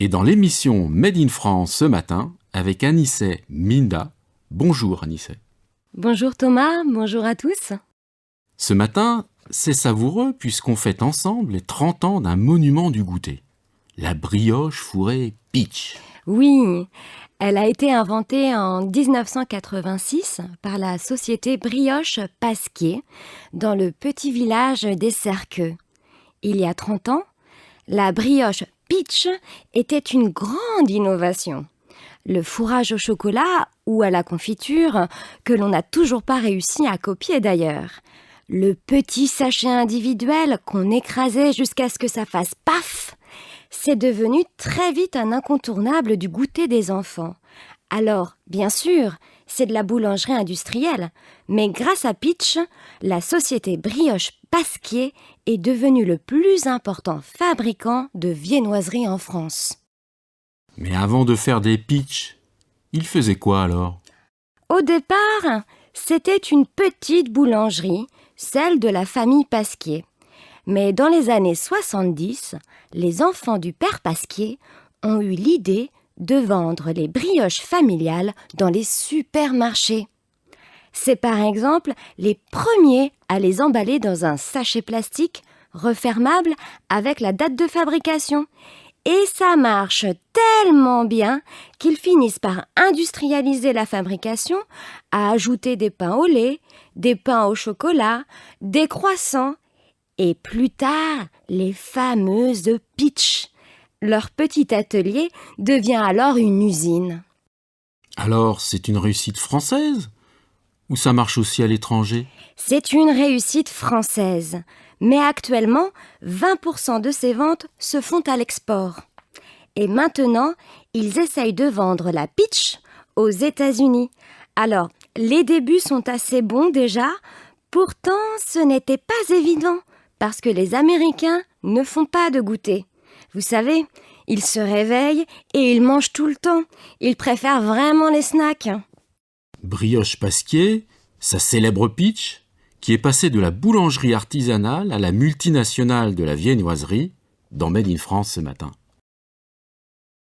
Et dans l'émission Made in France ce matin, avec Anissé Minda. Bonjour Anissé. Bonjour Thomas, bonjour à tous. Ce matin, c'est savoureux puisqu'on fête ensemble les 30 ans d'un monument du goûter. La brioche fourrée Peach. Oui, elle a été inventée en 1986 par la société Brioche Pasquier dans le petit village des Serqueux. Il y a 30 ans, la brioche Peach était une grande innovation. Le fourrage au chocolat ou à la confiture, que l'on n'a toujours pas réussi à copier d'ailleurs. Le petit sachet individuel qu'on écrasait jusqu'à ce que ça fasse paf, c'est devenu très vite un incontournable du goûter des enfants. Alors, bien sûr, c'est de la boulangerie industrielle, mais grâce à Peach, la société Brioche Pasquier est devenue le plus important fabricant de viennoiseries en France. Mais avant de faire des Peach, il faisait quoi alors ? Au départ, c'était une petite boulangerie, celle de la famille Pasquier. Mais dans les années 70, les enfants du père Pasquier ont eu l'idée de vendre les brioches familiales dans les supermarchés. C'est par exemple les premiers à les emballer dans un sachet plastique refermable avec la date de fabrication. Et ça marche tellement bien qu'ils finissent par industrialiser la fabrication, à ajouter des pains au lait, des pains au chocolat, des croissants et plus tard, les fameuses Peach. Leur petit atelier devient alors une usine. Alors, c'est une réussite française ? Ou ça marche aussi à l'étranger ? C'est une réussite française, mais actuellement, 20% de ces ventes se font à l'export. Et maintenant, ils essayent de vendre la Peach aux États-Unis. Alors, les débuts sont assez bons déjà, pourtant ce n'était pas évident, parce que les Américains ne font pas de goûter. Vous savez, ils se réveillent et ils mangent tout le temps. Ils préfèrent vraiment les snacks. Brioche Pasquier, sa célèbre Peach, qui est passée de la boulangerie artisanale à la multinationale de la viennoiserie, dans Made in France ce matin.